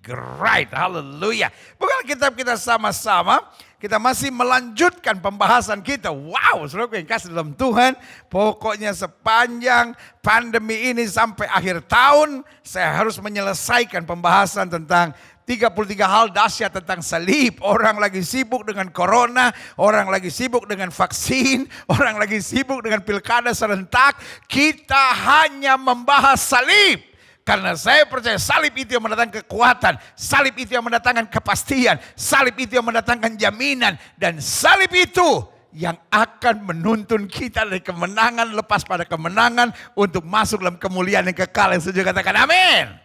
Great, haleluya. Bukan kitab kita sama-sama, kita masih melanjutkan pembahasan kita. Wow, saudaraku yang kasih dalam Tuhan. Pokoknya sepanjang pandemi ini sampai akhir tahun, saya harus menyelesaikan pembahasan tentang 33 hal dahsyat tentang salib. Orang lagi sibuk dengan corona, orang lagi sibuk dengan vaksin, orang lagi sibuk dengan pilkada serentak. Kita hanya membahas salib. Karena saya percaya salib itu yang mendatangkan kekuatan, salib itu yang mendatangkan kepastian, salib itu yang mendatangkan jaminan, dan salib itu yang akan menuntun kita dari kemenangan lepas pada kemenangan untuk masuk dalam kemuliaan yang kekal. Yang setuju katakan amin.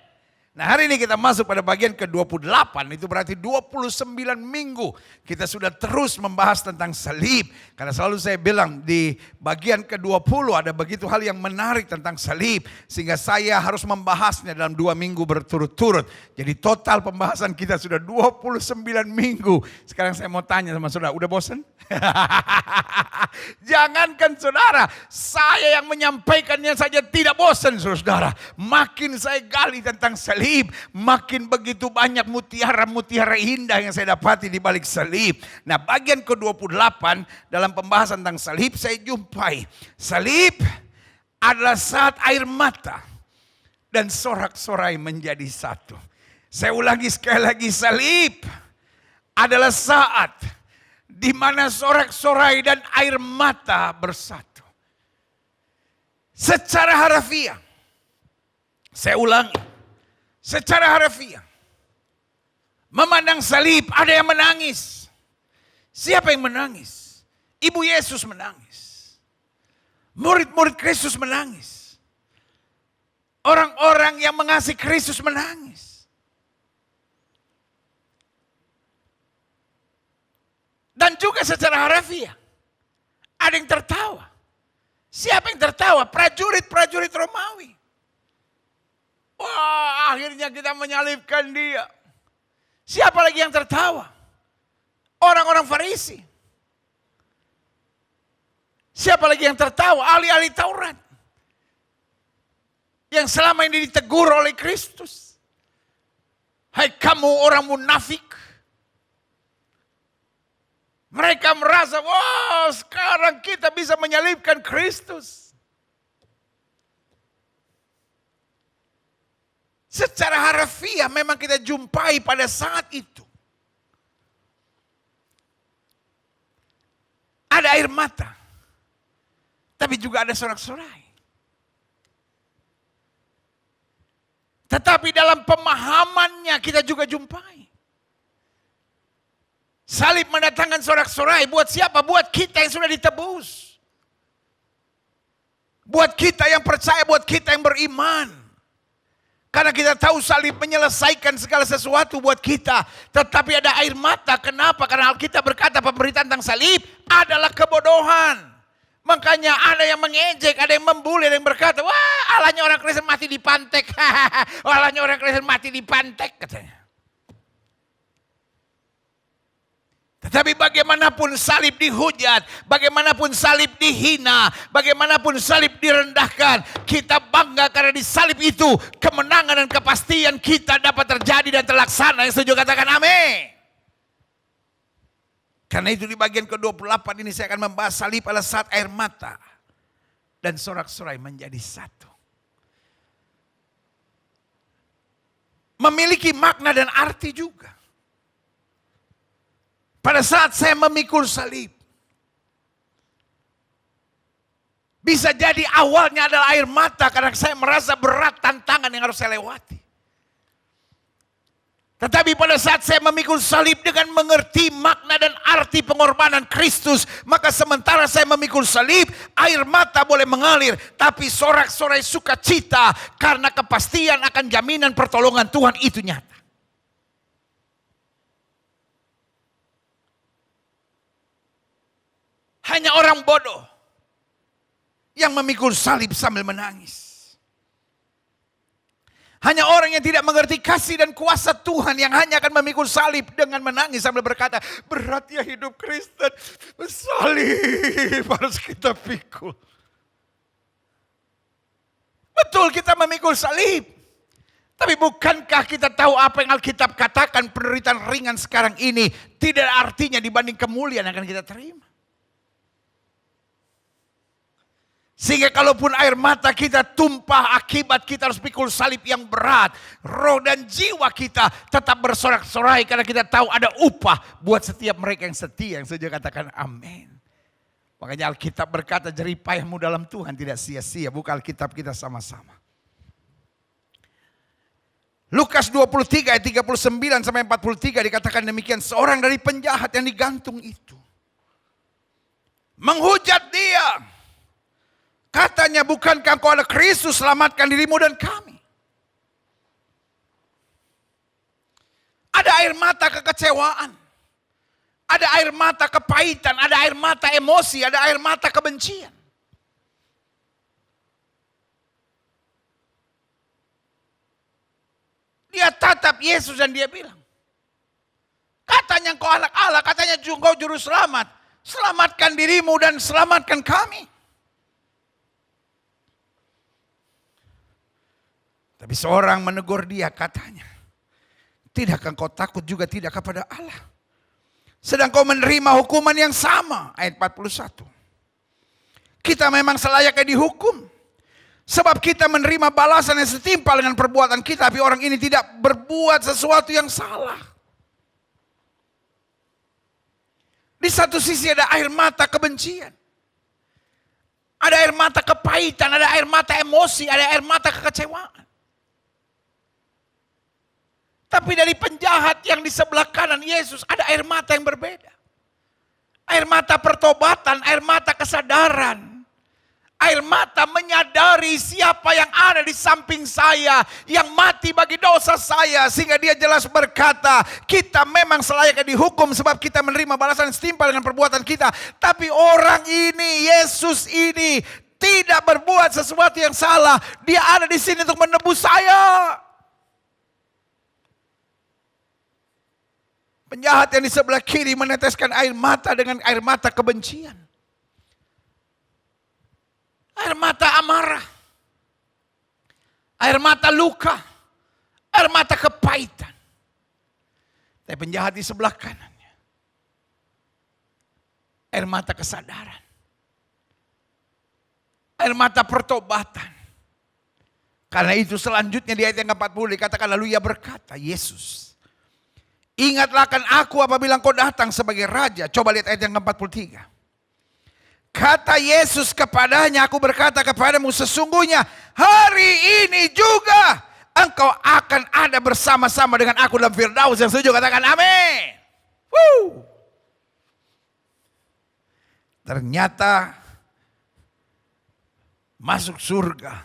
Nah, hari ini kita masuk pada bagian ke-28, itu berarti 29 minggu kita sudah terus membahas tentang salib. Karena selalu saya bilang di bagian ke-20 ada begitu hal yang menarik tentang salib. Sehingga saya harus membahasnya dalam 2 minggu berturut-turut. Jadi total pembahasan kita sudah 29 minggu. Sekarang saya mau tanya sama saudara, udah bosan? Jangankan saudara, saya yang menyampaikannya saja tidak bosan saudara. Makin saya gali tentang salib, makin begitu banyak mutiara-mutiara indah yang saya dapati di balik salib. Nah, bagian ke-28 dalam pembahasan tentang salib saya jumpai. Salib adalah saat air mata dan sorak-sorai menjadi satu. Saya ulangi sekali lagi, salib adalah saat di mana sorak-sorai dan air mata bersatu. Secara harfiah, saya ulangi, secara harfiah, memandang salib ada yang menangis. Siapa yang menangis? Ibu Yesus menangis. Murid-murid Kristus menangis. Orang-orang yang mengasihi Kristus menangis. Dan juga secara harfiah, ada yang tertawa. Siapa yang tertawa? Prajurit-prajurit Romawi. Wah, akhirnya kita menyalibkan dia. Siapa lagi yang tertawa? Orang-orang Farisi. Siapa lagi yang tertawa? Ahli-ahli Taurat. Yang selama ini ditegur oleh Kristus. Hai kamu orang munafik. Mereka merasa, wah sekarang kita bisa menyalibkan Kristus. Secara harfiah memang kita jumpai pada saat itu. Ada air mata. Tapi juga ada sorak-sorai. Tetapi dalam pemahamannya kita juga jumpai. Salib mendatangkan sorak-sorai. Buat siapa? Buat kita yang sudah ditebus. Buat kita yang percaya, buat kita yang beriman. Karena kita tahu salib menyelesaikan segala sesuatu buat kita. Tetapi ada air mata. Kenapa? Karena Alkitab berkata pemberitaan tentang salib adalah kebodohan. Makanya ada yang mengejek, ada yang membuli, ada yang berkata, wah Allahnya orang Kristen mati di pantek. Allahnya orang Kristen mati di pantek katanya. Tetapi bagaimanapun salib dihujat, bagaimanapun salib dihina, bagaimanapun salib direndahkan, kita bangga karena di salib itu kemenangan dan kepastian kita dapat terjadi dan terlaksana. Yang setuju katakan amin. Karena itu di bagian ke-28 ini saya akan membahas salib pada saat air mata dan sorak-sorai menjadi satu. Memiliki makna dan arti juga. Pada saat saya memikul salib, bisa jadi awalnya adalah air mata karena saya merasa berat tantangan yang harus saya lewati. Tetapi pada saat saya memikul salib dengan mengerti makna dan arti pengorbanan Kristus, maka sementara saya memikul salib, air mata boleh mengalir, tapi sorak-sorai sukacita karena kepastian akan jaminan pertolongan Tuhan itu nyata. Hanya orang bodoh yang memikul salib sambil menangis. Hanya orang yang tidak mengerti kasih dan kuasa Tuhan yang hanya akan memikul salib dengan menangis sambil berkata, berat ya hidup Kristen, salib harus kita pikul. Betul kita memikul salib. Tapi bukankah kita tahu apa yang Alkitab katakan, penderitaan ringan sekarang ini tidak artinya dibanding kemuliaan yang akan kita terima. Sehingga kalaupun air mata kita tumpah akibat kita harus pikul salib yang berat, roh dan jiwa kita tetap bersorak-sorai karena kita tahu ada upah buat setiap mereka yang setia. Yang saja katakan amin. Makanya Alkitab berkata jeripayahmu dalam Tuhan tidak sia-sia. Buka Alkitab kita sama-sama. Lukas 23 ayat 39 sampai 43 dikatakan demikian. Seorang dari penjahat yang digantung itu menghujat dia. Katanya, bukankah engkau ada Kristus, selamatkan dirimu dan kami. Ada air mata kekecewaan. Ada air mata kepahitan. Ada air mata emosi. Ada air mata kebencian. Dia tatap Yesus dan dia bilang, katanya engkau anak Allah, katanya engkau juru selamat. Selamatkan dirimu dan selamatkan kami. Tapi seorang menegur dia, katanya, tidakkah engkau takut juga tidak kepada Allah? Sedang kau menerima hukuman yang sama. Ayat 41. Kita memang selayaknya dihukum. Sebab kita menerima balasan yang setimpal dengan perbuatan kita. Tapi orang ini tidak berbuat sesuatu yang salah. Di satu sisi ada air mata kebencian. Ada air mata kepahitan. Ada air mata emosi. Ada air mata kekecewaan. Tapi dari penjahat yang di sebelah kanan Yesus ada air mata yang berbeda. Air mata pertobatan, air mata kesadaran. Air mata menyadari siapa yang ada di samping saya, yang mati bagi dosa saya. Sehingga dia jelas berkata, kita memang selayaknya dihukum sebab kita menerima balasan setimpal dengan perbuatan kita. Tapi orang ini, Yesus ini tidak berbuat sesuatu yang salah. Dia ada di sini untuk menebus saya. Penjahat yang di sebelah kiri meneteskan air mata dengan air mata kebencian. Air mata amarah. Air mata luka. Air mata kepahitan. Tapi penjahat di sebelah kanannya, air mata kesadaran. Air mata pertobatan. Karena itu selanjutnya di ayat yang ke-40 dikatakan, lalu ia berkata, Yesus, ingatlah akan aku apabila engkau datang sebagai raja. Coba lihat ayat yang ke-43. Kata Yesus kepadanya, aku berkata kepadamu sesungguhnya hari ini juga engkau akan ada bersama-sama dengan aku dalam Firdaus. Yang setuju katakan amin. Ternyata masuk surga,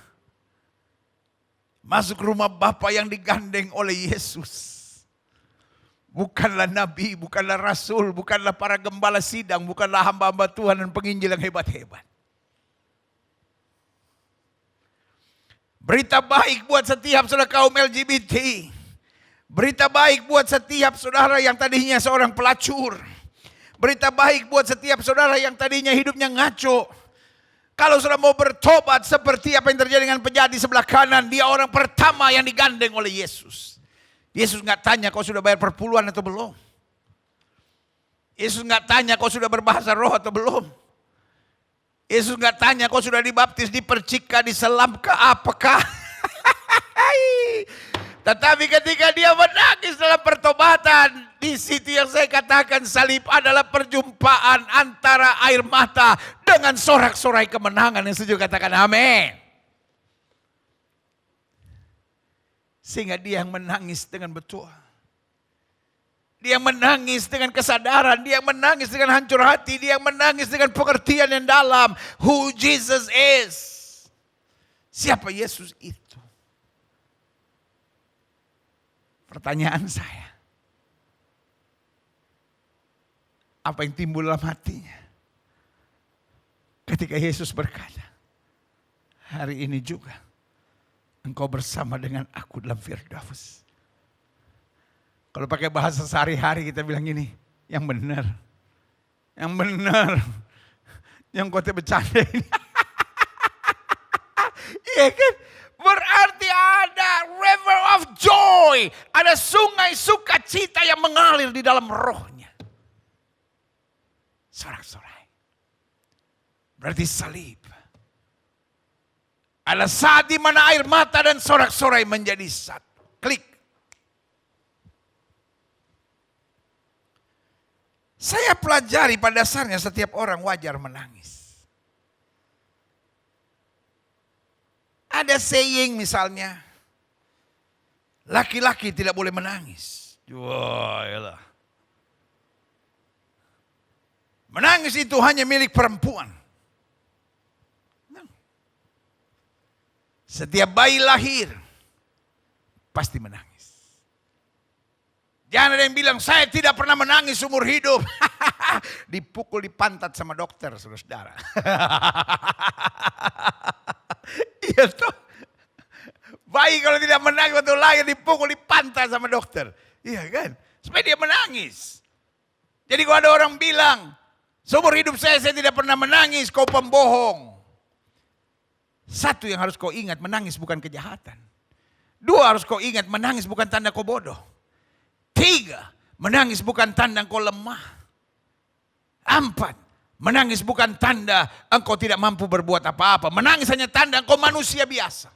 masuk rumah Bapa yang digandeng oleh Yesus, bukanlah nabi, bukanlah rasul, bukanlah para gembala sidang, bukanlah hamba-hamba Tuhan dan penginjil yang hebat-hebat. Berita baik buat setiap saudara kaum LGBT. Berita baik buat setiap saudara yang tadinya seorang pelacur. Berita baik buat setiap saudara yang tadinya hidupnya ngaco. Kalau saudara mau bertobat seperti apa yang terjadi dengan penjahat di sebelah kanan, dia orang pertama yang digandeng oleh Yesus. Yesus nggak tanya kau sudah bayar perpuluhan atau belum. Yesus nggak tanya kau sudah berbahasa roh atau belum. Yesus nggak tanya kau sudah dibaptis, dipercikah, diselamkah, apakah. Tetapi ketika dia menangis dalam pertobatan, di situ yang saya katakan salib adalah perjumpaan antara air mata dengan sorak-sorai kemenangan. Yang setuju katakan amin. Sehingga dia yang menangis dengan betul. Dia yang menangis dengan kesadaran. Dia yang menangis dengan hancur hati. Dia yang menangis dengan pengertian yang dalam. Who Jesus is. Siapa Yesus itu? Pertanyaan saya. Apa yang timbul dalam hatinya? Ketika Yesus berkata, hari ini juga engkau bersama dengan aku dalam Firdaus. Kalau pakai bahasa sehari-hari kita bilang gini, yang benar. Yang benar. Yang kau bercanda ini. Iya kan? Berarti ada river of joy. Ada sungai sukacita yang mengalir di dalam rohnya. Sorak-sorai. Berarti salib. Ada saat di mana air mata dan sorak-sorai menjadi satu. Klik. Saya pelajari pada dasarnya setiap orang wajar menangis. Ada saying misalnya, laki-laki tidak boleh menangis. Wah, yalah. Menangis itu hanya milik perempuan. Setiap bayi lahir pasti menangis. Jangan ada yang bilang saya tidak pernah menangis seumur hidup. Dipukul di pantat sama dokter, saudara. Iya toh. Bayi kalau tidak menangis waktu lahir dipukul di pantat sama dokter. Iya kan? Supaya dia menangis. Jadi kalau ada orang bilang, seumur hidup saya tidak pernah menangis, kau pembohong. Satu yang harus kau ingat, menangis bukan kejahatan. Dua, harus kau ingat, menangis bukan tanda kau bodoh. Tiga, menangis bukan tanda kau lemah. Empat, menangis bukan tanda engkau tidak mampu berbuat apa-apa. Menangis hanya tanda engkau manusia biasa.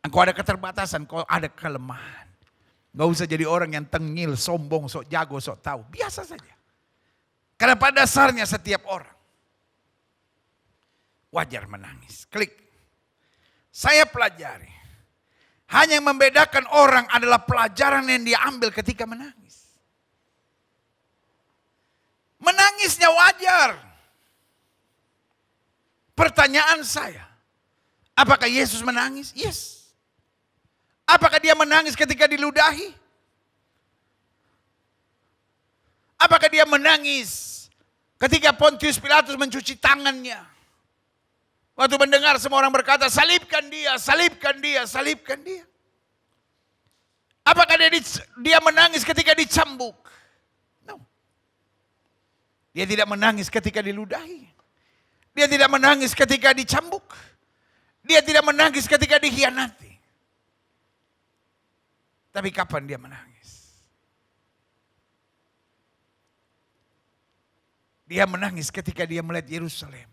Engkau ada keterbatasan, engkau ada kelemahan. Gak usah jadi orang yang tengil, sombong, sok jago, sok tahu. Biasa saja. Karena pada dasarnya setiap orang wajar menangis. Klik. Saya pelajari. Hanya yang membedakan orang adalah pelajaran yang dia ambil ketika menangis. Menangisnya wajar. Pertanyaan saya, apakah Yesus menangis? Yes. Apakah dia menangis ketika diludahi? Apakah dia menangis ketika Pontius Pilatus mencuci tangannya? Waktu mendengar semua orang berkata, salibkan dia, salibkan dia, salibkan dia. Apakah dia menangis ketika dicambuk? No. Dia tidak menangis ketika diludahi. Dia tidak menangis ketika dicambuk. Dia tidak menangis ketika dikhianati. Tapi kapan dia menangis? Dia menangis ketika dia melihat Yerusalem.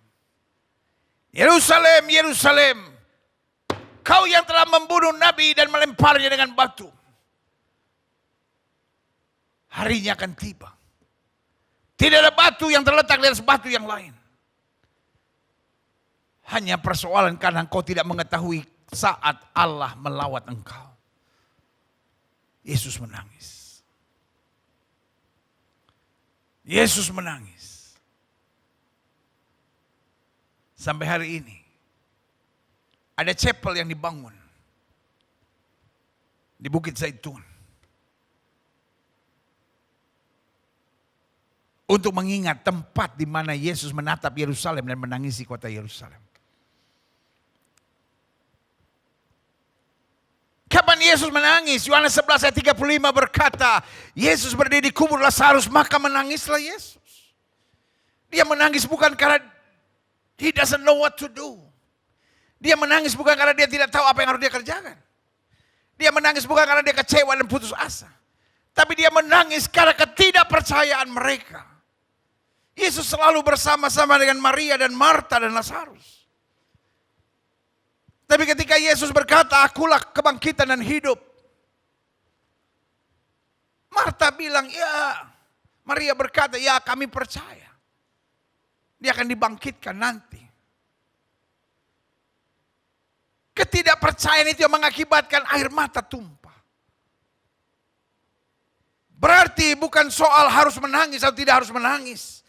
Yerusalem, Yerusalem, kau yang telah membunuh nabi dan melemparnya dengan batu. Harinya akan tiba. Tidak ada batu yang terletak di atas batu yang lain. Hanya persoalan karena engkau tidak mengetahui saat Allah melawat engkau. Yesus menangis. Yesus menangis. Sampai hari ini ada chapel yang dibangun di Bukit Zaitun untuk mengingat tempat di mana Yesus menatap Yerusalem dan menangisi kota Yerusalem. Kapan Yesus menangis? Yohanes 11 ayat 35 berkata, Yesus berdiri di kubur Lazarus, maka menangislah Yesus. Dia menangis bukan karena he doesn't know what to do. Dia menangis bukan karena dia tidak tahu apa yang harus dia kerjakan. Dia menangis bukan karena dia kecewa dan putus asa. Tapi dia menangis karena ketidakpercayaan mereka. Yesus selalu bersama-sama dengan Maria dan Marta dan Lazarus. Tapi ketika Yesus berkata, akulah kebangkitan dan hidup. Marta bilang, ya. Maria berkata, ya kami percaya. Dia akan dibangkitkan nanti. Ketidakpercayaan itu yang mengakibatkan air mata tumpah. Berarti bukan soal harus menangis atau tidak harus menangis.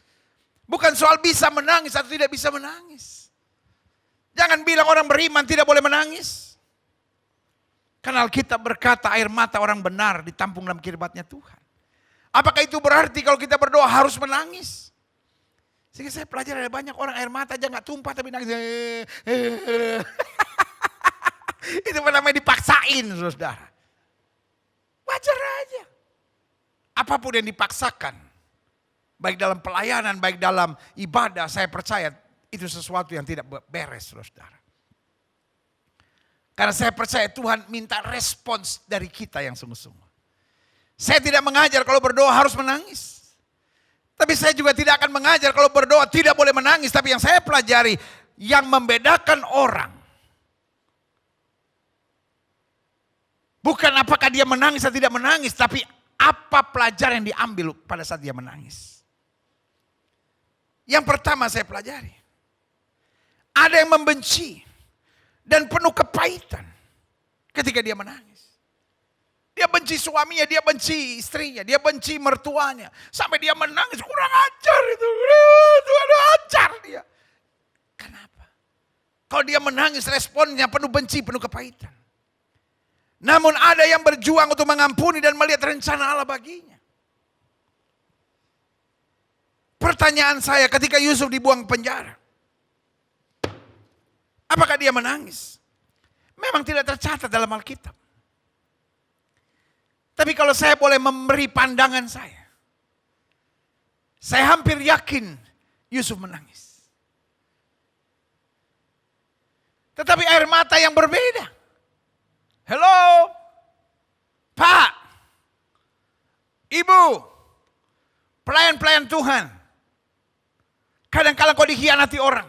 Bukan soal bisa menangis atau tidak bisa menangis. Jangan bilang orang beriman tidak boleh menangis. Karena Alkitab berkata air mata orang benar ditampung dalam kirbatnya Tuhan. Apakah itu berarti kalau kita berdoa harus menangis? Sehingga saya pelajari ada banyak orang air mata aja gak tumpah tapi nangis. Itu namanya dipaksain, saudara. Wajar aja. Apapun yang dipaksakan, baik dalam pelayanan, baik dalam ibadah, saya percaya itu sesuatu yang tidak beres, saudara. Karena saya percaya Tuhan minta respons dari kita yang sungguh-sungguh. Saya tidak mengajar kalau berdoa harus menangis. Tapi saya juga tidak akan mengajar kalau berdoa tidak boleh menangis. Tapi yang saya pelajari, yang membedakan orang, bukan apakah dia menangis atau tidak menangis, tapi apa pelajaran yang diambil pada saat dia menangis. Yang pertama saya pelajari, ada yang membenci dan penuh kepahitan ketika dia menangis. Dia benci suaminya, dia benci istrinya, dia benci mertuanya. Sampai dia menangis, kurang ajar itu. Tuhan ajar dia. Kenapa? Kalau dia menangis responnya penuh benci, penuh kepahitan. Namun ada yang berjuang untuk mengampuni dan melihat rencana Allah baginya. Pertanyaan saya ketika Yusuf dibuang ke penjara. Apakah dia menangis? Memang tidak tercatat dalam Alkitab. Tapi kalau saya boleh memberi pandangan saya hampir yakin Yusuf menangis. Tetapi air mata yang berbeda. Hello, Pak, Ibu, pelayan-pelayan Tuhan. Kadang-kala kau dikhianati orang.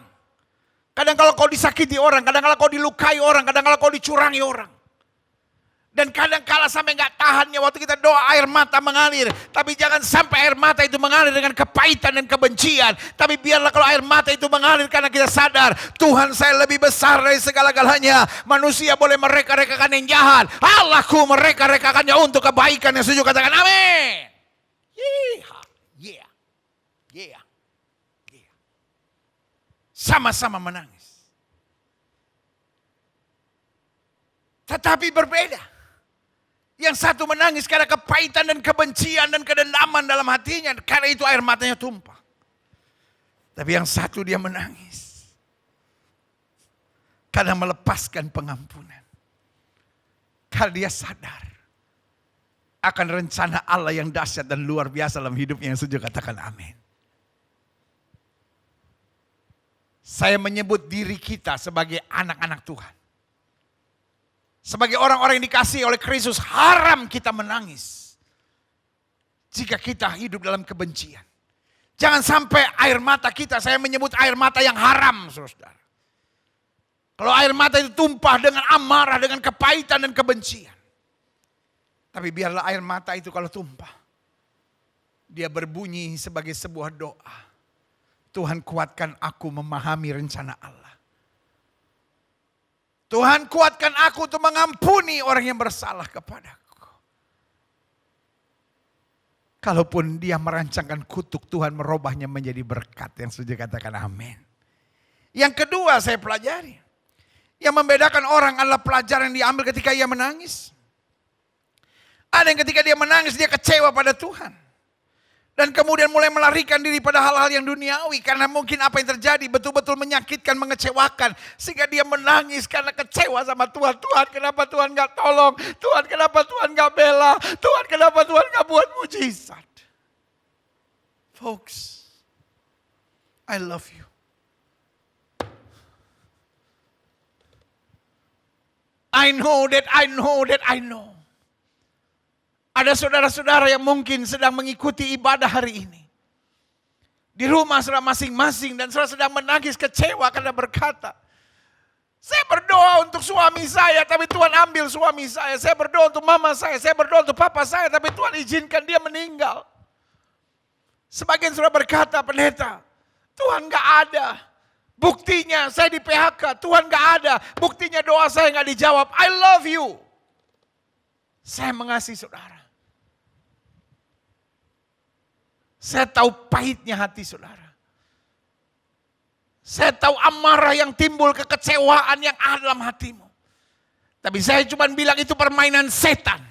Kadang-kala kau disakiti orang. Kadang-kala kau dilukai orang. Kadang-kala kau dicurangi orang. Dan kadang-kala sampai gak tahannya waktu kita doa air mata mengalir. Tapi jangan sampai air mata itu mengalir dengan kepahitan dan kebencian. Tapi biarlah kalau air mata itu mengalir karena kita sadar Tuhan saya lebih besar dari segala-galanya. Manusia boleh mereka-rekakan yang jahat. Allahku mereka-rekakannya untuk kebaikan yang setuju. Katakan amin. Yeah. Sama-sama menangis. Tetapi berbeda. Yang satu menangis karena kepahitan dan kebencian dan kedendaman dalam hatinya. Karena itu air matanya tumpah. Tapi yang satu dia menangis. Karena melepaskan pengampunan. Karena dia sadar. Akan rencana Allah yang dahsyat dan luar biasa dalam hidupnya yang setuju katakan amin. Saya menyebut diri kita sebagai anak-anak Tuhan. Sebagai orang-orang yang dikasihi oleh Kristus, haram kita menangis. Jika kita hidup dalam kebencian. Jangan sampai air mata kita, saya menyebut air mata yang haram, saudara. Kalau air mata itu tumpah dengan amarah, dengan kepahitan dan kebencian. Tapi biarlah air mata itu kalau tumpah, dia berbunyi sebagai sebuah doa. Tuhan kuatkan aku memahami rencana Allah. Tuhan kuatkan aku untuk mengampuni orang yang bersalah kepadaku. Kalaupun dia merancangkan kutuk, Tuhan merubahnya menjadi berkat. Yang setuju katakan amin. Yang kedua saya pelajari. Yang membedakan orang adalah pelajaran yang diambil ketika ia menangis. Ada yang ketika dia menangis dia kecewa pada Tuhan. Dan kemudian mulai melarikan diri pada hal-hal yang duniawi. Karena mungkin apa yang terjadi betul-betul menyakitkan, mengecewakan. Sehingga dia menangis karena kecewa sama Tuhan. Tuhan kenapa Tuhan gak tolong? Tuhan kenapa Tuhan gak bela? Tuhan kenapa Tuhan gak buat mujizat? Folks, I love you. I know. Ada saudara-saudara yang mungkin sedang mengikuti ibadah hari ini. Di rumah saudara masing-masing dan saudara sedang menangis kecewa karena berkata, saya berdoa untuk suami saya tapi Tuhan ambil suami saya. Saya berdoa untuk mama saya berdoa untuk papa saya tapi Tuhan izinkan dia meninggal. Sebagian saudara berkata, pendeta, Tuhan gak ada. Buktinya saya di PHK, Tuhan gak ada. Buktinya doa saya gak dijawab. I love you. Saya mengasihi saudara. Saya tahu pahitnya hati saudara. Saya tahu amarah yang timbul, kekecewaan yang ada dalam hatimu. Tapi saya cuma bilang itu permainan setan.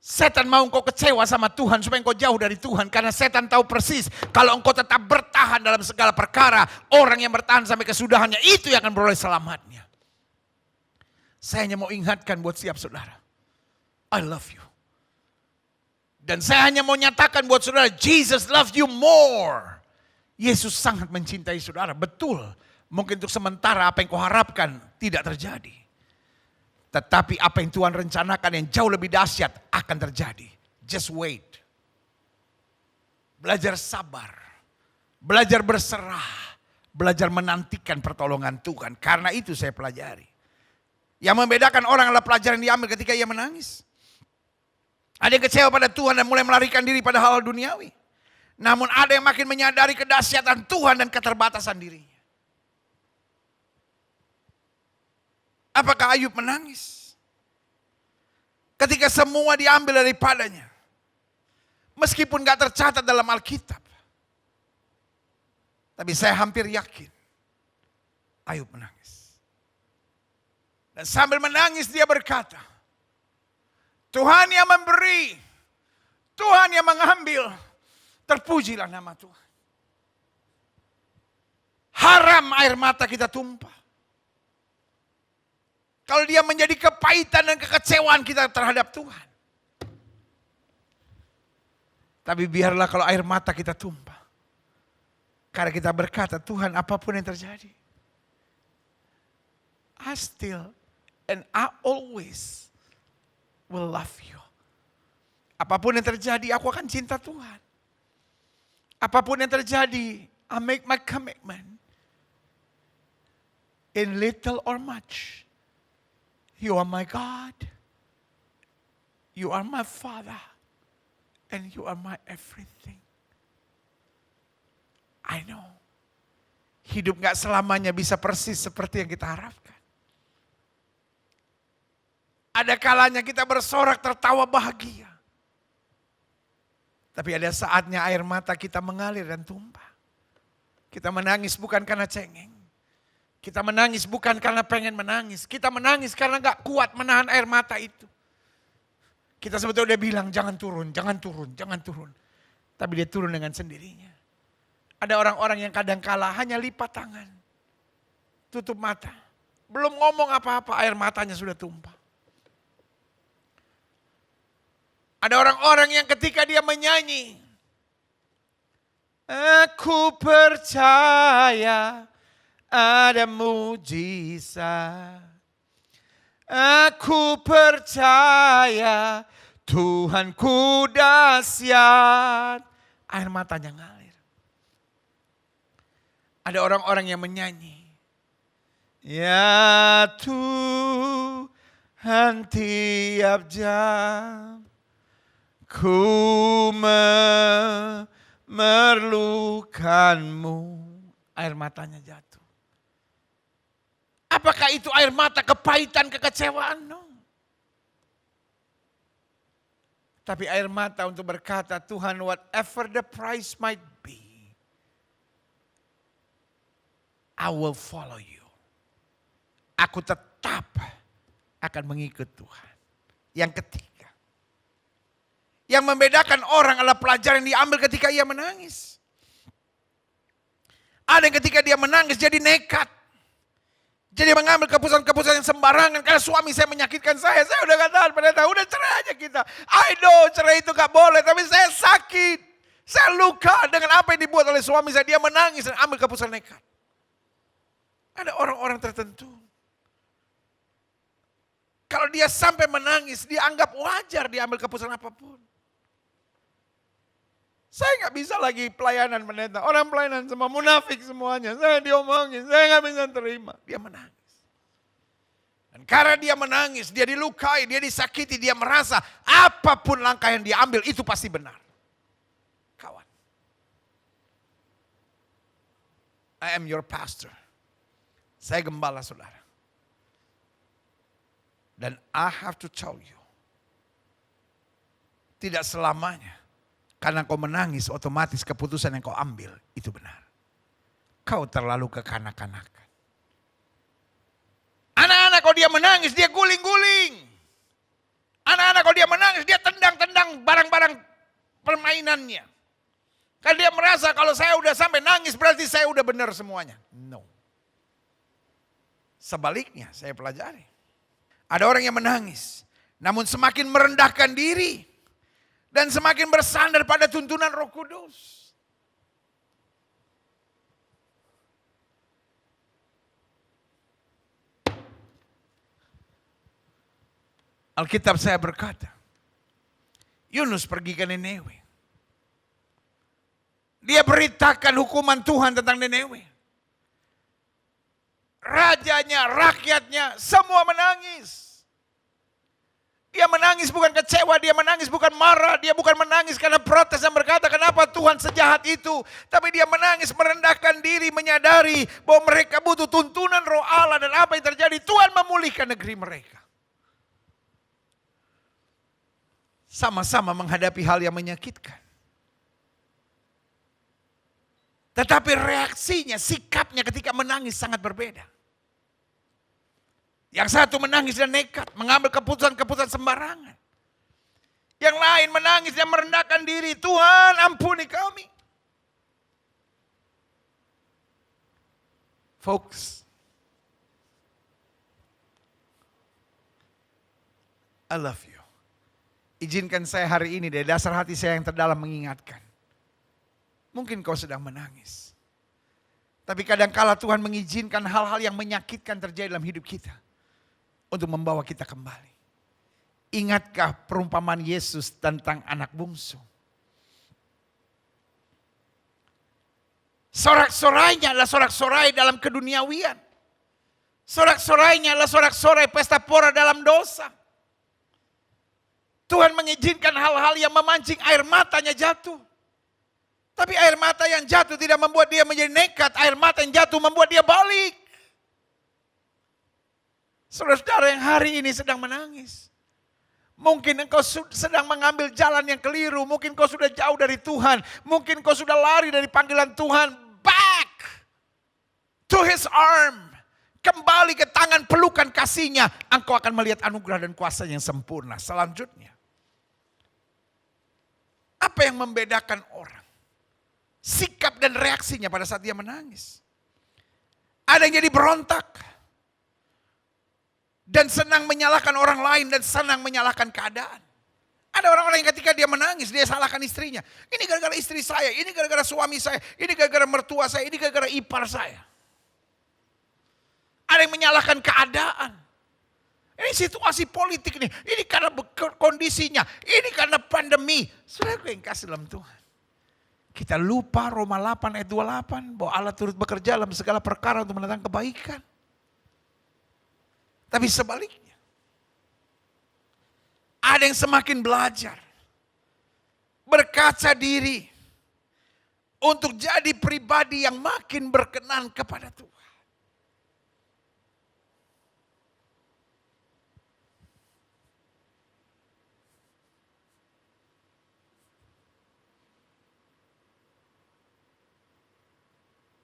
Setan mau engkau kecewa sama Tuhan supaya engkau jauh dari Tuhan. Karena setan tahu persis kalau engkau tetap bertahan dalam segala perkara, orang yang bertahan sampai kesudahannya itu yang akan beroleh selamatnya. Saya hanya mau ingatkan buat siap saudara. I love you. Dan saya hanya mau nyatakan buat saudara, Jesus loves you more. Yesus sangat mencintai saudara, betul. Mungkin untuk sementara apa yang kau harapkan tidak terjadi. Tetapi apa yang Tuhan rencanakan yang jauh lebih dahsyat akan terjadi. Just wait. Belajar sabar. Belajar berserah. Belajar menantikan pertolongan Tuhan. Karena itu saya pelajari. Yang membedakan orang adalah pelajaran yang diambil ketika ia menangis. Ada yang kecewa pada Tuhan dan mulai melarikan diri pada hal duniawi. Namun ada yang makin menyadari kedahsyatan Tuhan dan keterbatasan dirinya. Apakah Ayub menangis? Ketika semua diambil daripadanya. Meskipun gak tercatat dalam Alkitab. Tapi saya hampir yakin. Ayub menangis. Dan sambil menangis dia berkata. Tuhan yang memberi. Tuhan yang mengambil. Terpujilah nama Tuhan. Haram air mata kita tumpah. Kalau dia menjadi kepahitan dan kekecewaan kita terhadap Tuhan. Tapi biarlah kalau air mata kita tumpah. Karena kita berkata, Tuhan apapun yang terjadi. I still and I always will love you. Apapun yang terjadi, aku akan cinta Tuhan. Apapun yang terjadi, I make my commitment. In little or much. You are my God. You are my Father. And you are my everything. I know. Hidup gak selamanya bisa persis seperti yang kita harapkan. Ada kalanya kita bersorak tertawa bahagia. Tapi ada saatnya air mata kita mengalir dan tumpah. Kita menangis bukan karena cengeng. Kita menangis bukan karena pengen menangis. Kita menangis karena gak kuat menahan air mata itu. Kita sebetulnya udah bilang jangan turun, jangan turun, jangan turun. Tapi dia turun dengan sendirinya. Ada orang-orang yang kadang kala hanya lipat tangan. Tutup mata. Belum ngomong apa-apa air matanya sudah tumpah. Ada orang-orang yang ketika dia menyanyi. Aku percaya. Ada mujizat. Aku percaya Tuhanku dahsyat. Air matanya ngalir. Ada orang-orang yang menyanyi. Ya Tuhan tiap jam ku memerlukanmu. Air matanya jatuh. Apakah itu air mata kepahitan, kekecewaan? No. Tapi air mata untuk berkata, Tuhan whatever the price might be, I will follow you. Aku tetap akan mengikut Tuhan. Yang ketiga. Yang membedakan orang adalah pelajaran yang diambil ketika ia menangis. Ada yang ketika dia menangis jadi nekat. Jadi mengambil keputusan-keputusan yang sembarangan. Karena suami saya menyakitkan saya udah gak tahan pada tahu. Udah cerai aja kita. I know cerai itu gak boleh. Tapi saya sakit. Saya luka dengan apa yang dibuat oleh suami saya. Dia menangis dan ambil keputusan nekat. Ada orang-orang tertentu. Kalau dia sampai menangis. Dia anggap wajar dia ambil keputusan apapun. Saya gak bisa lagi pelayanan pendeta. Orang pelayanan semua munafik semuanya. Saya diomongin, saya gak bisa terima. Dia menangis. Dan karena dia menangis, dia dilukai, dia disakiti, dia merasa apapun langkah yang dia ambil itu pasti benar. Kawan. I am your pastor. Saya gembala saudara. Dan I have to tell you. Tidak selamanya. Karena kau menangis otomatis keputusan yang kau ambil itu benar. Kau terlalu kekanak-kanakan. Anak-anak kalau dia menangis dia guling-guling. Anak-anak kalau dia menangis dia tendang-tendang barang-barang permainannya. Karena dia merasa kalau saya udah sampai nangis berarti saya udah benar semuanya. No. Sebaliknya saya pelajari. Ada orang yang menangis. Namun semakin merendahkan diri. Dan semakin bersandar pada tuntunan Roh Kudus. Alkitab saya berkata, Yunus pergi ke Nineve. Dia beritakan hukuman Tuhan tentang Nineve. Rajanya, rakyatnya, semua menangis. Dia menangis bukan kecewa, dia menangis bukan marah, dia bukan menangis karena protes dan berkata kenapa Tuhan sejahat itu. Tapi dia menangis merendahkan diri, menyadari bahwa mereka butuh tuntunan roh Allah dan apa yang terjadi. Tuhan memulihkan negeri mereka. Sama-sama menghadapi hal yang menyakitkan. Tetapi reaksinya, sikapnya ketika menangis sangat berbeda. Yang satu menangis dan nekat, mengambil keputusan-keputusan sembarangan. Yang lain menangis dan merendahkan diri, Tuhan ampuni kami. Folks, I love you. Izinkan saya hari ini dari dasar hati saya yang terdalam mengingatkan. Mungkin kau sedang menangis. Tapi kadangkala Tuhan mengizinkan hal-hal yang menyakitkan terjadi dalam hidup kita. Untuk membawa kita kembali. Ingatkah perumpamaan Yesus tentang anak bungsu? Sorak-sorainya adalah sorak-sorai dalam keduniawian. Sorak-sorainya adalah sorak-sorai pesta pora dalam dosa. Tuhan mengizinkan hal-hal yang memancing air matanya jatuh. Tapi air mata yang jatuh tidak membuat dia menjadi nekat. Air mata yang jatuh membuat dia balik. Saudara-saudara yang hari ini sedang menangis. Mungkin engkau sedang mengambil jalan yang keliru. Mungkin kau sudah jauh dari Tuhan. Mungkin kau sudah lari dari panggilan Tuhan. Back to His arm. Kembali ke tangan pelukan kasih-Nya. Engkau akan melihat anugerah dan kuasa yang sempurna. Selanjutnya. Apa yang membedakan orang? Sikap dan reaksinya pada saat dia menangis. Ada yang jadi berontak. Dan senang menyalahkan orang lain dan senang menyalahkan keadaan. Ada orang-orang yang ketika dia menangis, dia salahkan istrinya. Ini gara-gara istri saya, ini gara-gara suami saya, ini gara-gara mertua saya, ini gara-gara ipar saya. Ada yang menyalahkan keadaan. Ini situasi politik nih, ini karena kondisinya, ini karena pandemi. Saudara yang kasih dalam Tuhan. Kita lupa Roma 8 ayat 28 bahwa Allah turut bekerja dalam segala perkara untuk mendatangkan kebaikan. Tapi sebaliknya, ada yang semakin belajar, berkaca diri, untuk jadi pribadi yang makin berkenan kepada Tuhan.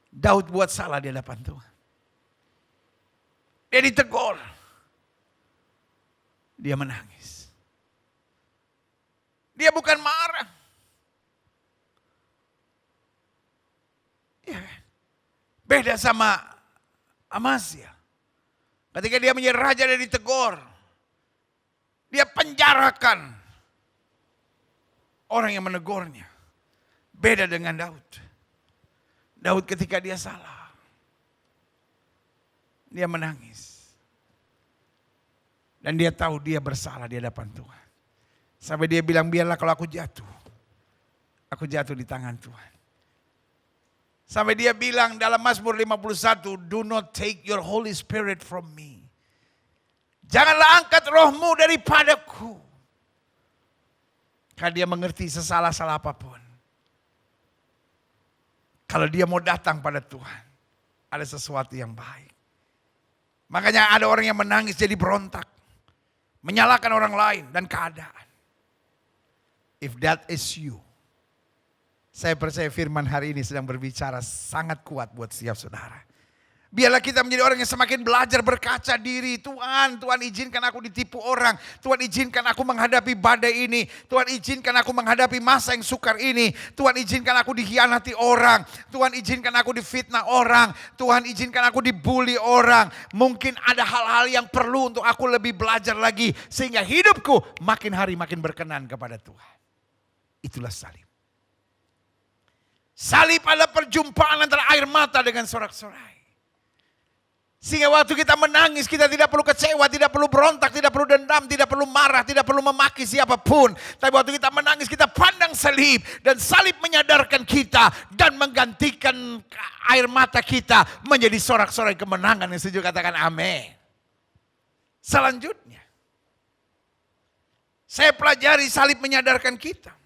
Daud buat salah di hadapan Tuhan. Dia ditegur. Dia menangis. Dia bukan marah. Ya, beda sama Amazia. Ketika dia menjadi raja dia ditegur. Dia penjarakan orang yang menegurnya. Beda dengan Daud. Daud ketika dia salah. Dia menangis. Dan dia tahu dia bersalah di hadapan Tuhan. Sampai dia bilang, biarlah kalau aku jatuh di tangan Tuhan. Sampai dia bilang dalam Mazmur 51, do not take your Holy Spirit from me. Janganlah angkat rohmu daripadaku. Karena dia mengerti sesalah-salah apapun. Kalau dia mau datang pada Tuhan, ada sesuatu yang baik. Makanya ada orang yang menangis jadi berontak. Menyalahkan orang lain dan keadaan. If that is you. Saya percaya firman hari ini sedang berbicara sangat kuat buat setiap saudara. Biarlah kita menjadi orang yang semakin belajar berkaca diri. Tuhan izinkan aku ditipu orang. Tuhan izinkan aku menghadapi badai ini. Tuhan izinkan aku menghadapi masa yang sukar ini. Tuhan izinkan aku dikhianati orang. Tuhan izinkan aku difitnah orang. Tuhan izinkan aku dibully orang. Mungkin ada hal-hal yang perlu untuk aku lebih belajar lagi. Sehingga hidupku makin hari makin berkenan kepada Tuhan. Itulah salib. Salib adalah perjumpaan antara air mata dengan sorak-sorai. Sehingga waktu kita menangis, kita tidak perlu kecewa, tidak perlu berontak, tidak perlu dendam, tidak perlu marah, tidak perlu memaki siapapun. Tapi waktu kita menangis, kita pandang salib. Dan salib menyadarkan kita dan menggantikan air mata kita menjadi sorak-sorai kemenangan. Yang setuju katakan amin. Selanjutnya, saya pelajari salib menyadarkan kita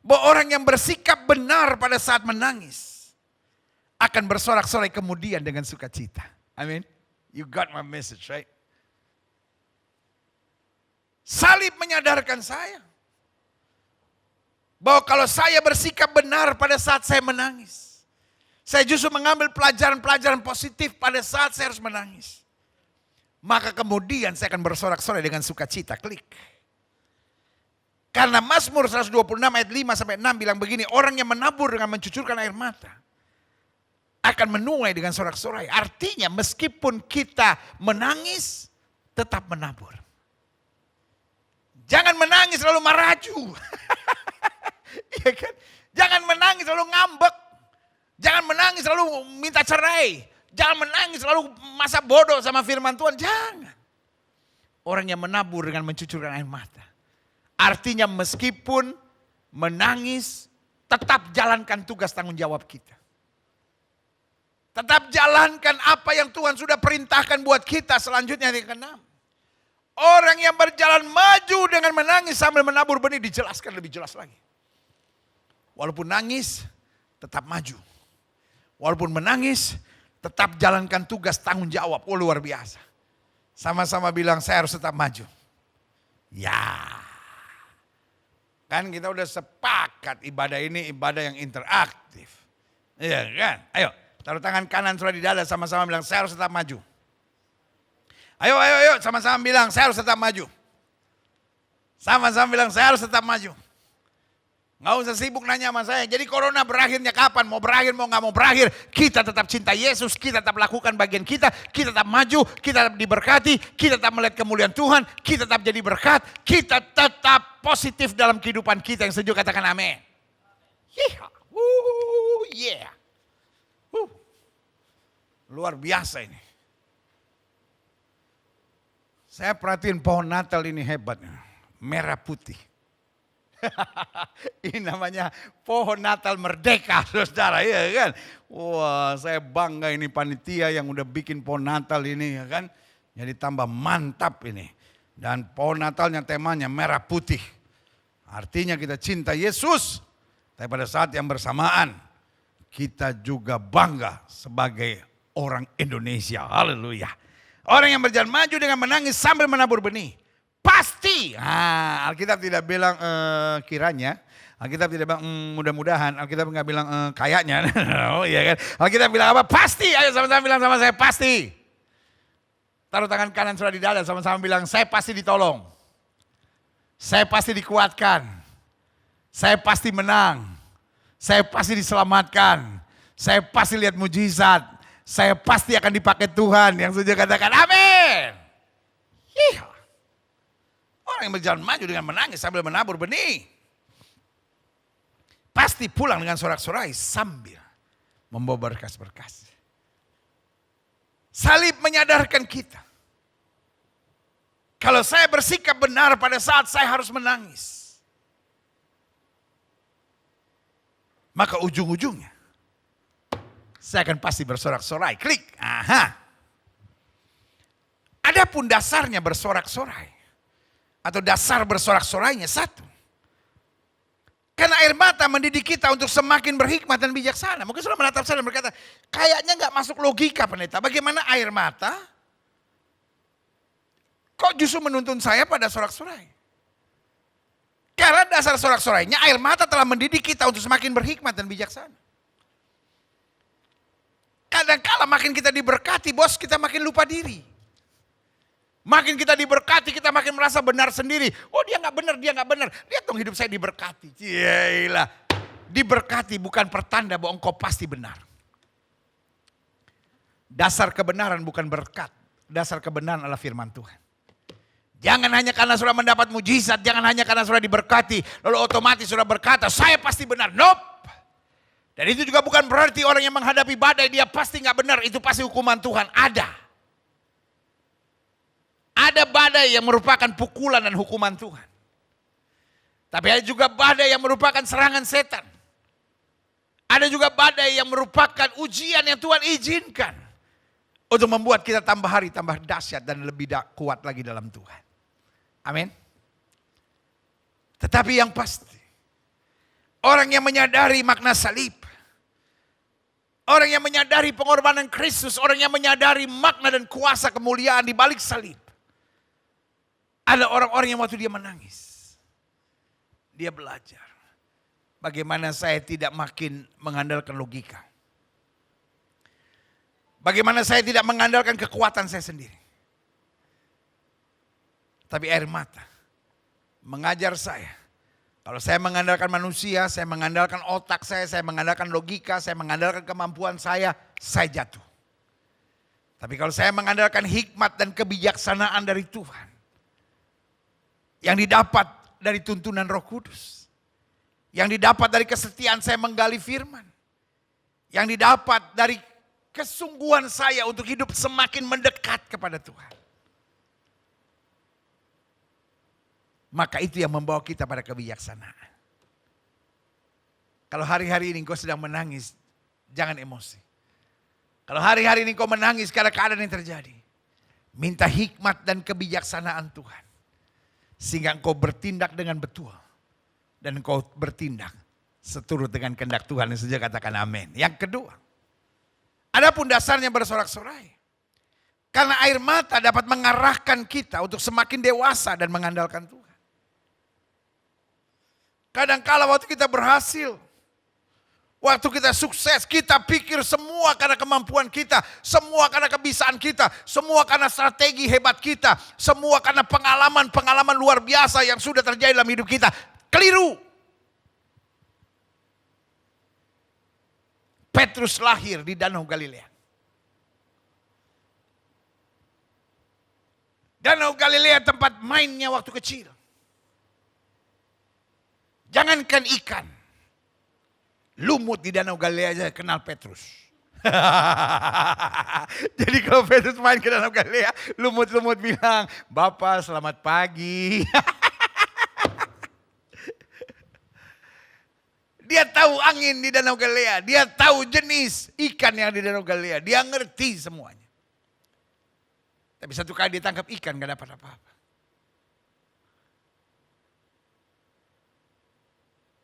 bahwa orang yang bersikap benar pada saat menangis akan bersorak-sorai kemudian dengan sukacita. Amin. You got my message, right? Salib menyadarkan saya bahwa kalau saya bersikap benar pada saat saya menangis, saya justru mengambil pelajaran-pelajaran positif pada saat saya harus menangis. Maka kemudian saya akan bersorak-sorai dengan sukacita. Klik. Karena Mazmur 126 ayat 5-6 bilang begini, orang yang menabur dengan mencucurkan air mata akan menuai dengan sorak-sorai. Artinya meskipun kita menangis, tetap menabur. Jangan menangis lalu maraju. Ya kan? Jangan menangis lalu ngambek. Jangan menangis lalu minta cerai. Jangan menangis lalu masa bodoh sama firman Tuhan. Jangan. Orang yang menabur dengan mencucurkan air mata. Artinya meskipun menangis, tetap jalankan tugas tanggung jawab kita. Tetap jalankan apa yang Tuhan sudah perintahkan buat kita. Selanjutnya yang ke-6. Orang yang berjalan maju dengan menangis sambil menabur benih dijelaskan lebih jelas lagi. Walaupun nangis, tetap maju. Walaupun menangis, tetap jalankan tugas tanggung jawab. Oh luar biasa. Sama-sama bilang saya harus tetap maju. Ya. Kan kita udah sepakat ibadah ini ibadah yang interaktif. Iya kan? Ayo. Taruh tangan kanan sudah di dada sama-sama bilang saya harus tetap maju. Ayo sama-sama bilang saya harus tetap maju. Sama-sama bilang saya harus tetap maju. Nggak usah sibuk nanya sama saya. Jadi corona berakhirnya kapan? Mau berakhir mau nggak mau berakhir. Kita tetap cinta Yesus. Kita tetap lakukan bagian kita. Kita tetap maju. Kita tetap diberkati. Kita tetap melihat kemuliaan Tuhan. Kita tetap jadi berkat. Kita tetap positif dalam kehidupan kita. Yang setuju katakan amin. Yeah. Luar biasa ini. Saya perhatiin pohon Natal ini hebat. Merah putih. Ini namanya pohon Natal merdeka, saudara. Ya kan? Wah, saya bangga ini panitia yang udah bikin pohon Natal ini, ya kan? Jadi tambah mantap ini. Dan pohon Natalnya temanya merah putih. Artinya kita cinta Yesus. Tapi pada saat yang bersamaan, kita juga bangga sebagai orang Indonesia. Haleluya. Orang yang berjalan maju dengan menangis sambil menabur benih. Pasti. Alkitab tidak bilang kiranya. Alkitab tidak bilang mudah-mudahan. Alkitab nggak bilang kayaknya. Oh iya kan. Alkitab bilang apa? Pasti. Ayo sama-sama bilang sama saya pasti. Taruh tangan kanan sudah di dada sama-sama bilang saya pasti ditolong. Saya pasti dikuatkan. Saya pasti menang. Saya pasti diselamatkan. Saya pasti lihat mujizat. Saya pasti akan dipakai Tuhan. Yang setuju katakan amin. Orang yang berjalan maju dengan menangis sambil menabur benih. Pasti pulang dengan sorak-sorai sambil membawa berkas-berkas. Salib menyadarkan kita. Kalau saya bersikap benar pada saat saya harus menangis. Maka ujung-ujungnya saya akan pasti bersorak-sorai. Klik. Adapun dasarnya bersorak-sorai. Atau dasar bersorak-sorainya satu. Karena air mata mendidik kita untuk semakin berhikmat dan bijaksana. Mungkin sudah menatap saya dan berkata, kayaknya gak masuk logika pendeta. Bagaimana air mata kok justru menuntun saya pada sorak-sorai? Karena dasar sorak-sorainya air mata telah mendidik kita untuk semakin berhikmat dan bijaksana. Kadang-kala makin kita diberkati, bos, kita makin lupa diri. Makin kita diberkati, kita makin merasa benar sendiri. Oh dia gak benar, dia gak benar. Lihat dong hidup saya diberkati. Yelah. Diberkati bukan pertanda bahwa engkau pasti benar. Dasar kebenaran bukan berkat. Dasar kebenaran adalah firman Tuhan. Jangan hanya karena sudah mendapat mujizat, jangan hanya karena sudah diberkati, lalu otomatis sudah berkata, saya pasti benar. Nope. Dan itu juga bukan berarti orang yang menghadapi badai dia pasti nggak benar, itu pasti hukuman Tuhan. Ada badai yang merupakan pukulan dan hukuman Tuhan. Tapi ada juga badai yang merupakan serangan setan. Ada juga badai yang merupakan ujian yang Tuhan izinkan untuk membuat kita tambah hari tambah dahsyat dan lebih kuat lagi dalam Tuhan. Amin. Tetapi yang pasti, orang yang menyadari makna salib, orang yang menyadari pengorbanan Kristus, orang yang menyadari makna dan kuasa kemuliaan di balik salib. Ada orang-orang yang waktu dia menangis, dia belajar bagaimana saya tidak makin mengandalkan logika. Bagaimana saya tidak mengandalkan kekuatan saya sendiri. Tapi air mata mengajar saya. Kalau saya mengandalkan manusia, saya mengandalkan otak saya mengandalkan logika, saya mengandalkan kemampuan saya jatuh. Tapi kalau saya mengandalkan hikmat dan kebijaksanaan dari Tuhan, yang didapat dari tuntunan Roh Kudus, yang didapat dari kesetiaan saya menggali firman, yang didapat dari kesungguhan saya untuk hidup semakin mendekat kepada Tuhan, maka itu yang membawa kita pada kebijaksanaan. Kalau hari-hari ini engkau sedang menangis, jangan emosi. Kalau hari-hari ini engkau menangis karena keadaan yang terjadi, minta hikmat dan kebijaksanaan Tuhan, sehingga engkau bertindak dengan betul. Dan engkau bertindak seturut dengan kehendak Tuhan. Yang saja katakan amin. Yang kedua, adapun dasarnya bersorak-sorai. Karena air mata dapat mengarahkan kita untuk semakin dewasa dan mengandalkan Tuhan. Kadangkala waktu kita berhasil, waktu kita sukses, kita pikir semua karena kemampuan kita, semua karena kebiasaan kita, semua karena strategi hebat kita, semua karena pengalaman luar biasa yang sudah terjadi dalam hidup kita. Keliru. Petrus lahir di Danau Galilea. Danau Galilea tempat mainnya waktu kecil. Jangankan ikan, lumut di Danau Galilea aja kenal Petrus. Jadi kalau Petrus main ke Danau Galilea, lumut-lumut bilang, "Bapak selamat pagi." Dia tahu angin di Danau Galilea, dia tahu jenis ikan yang di Danau Galilea, dia ngerti semuanya. Tapi satu kali dia tangkap ikan gak dapat apa-apa.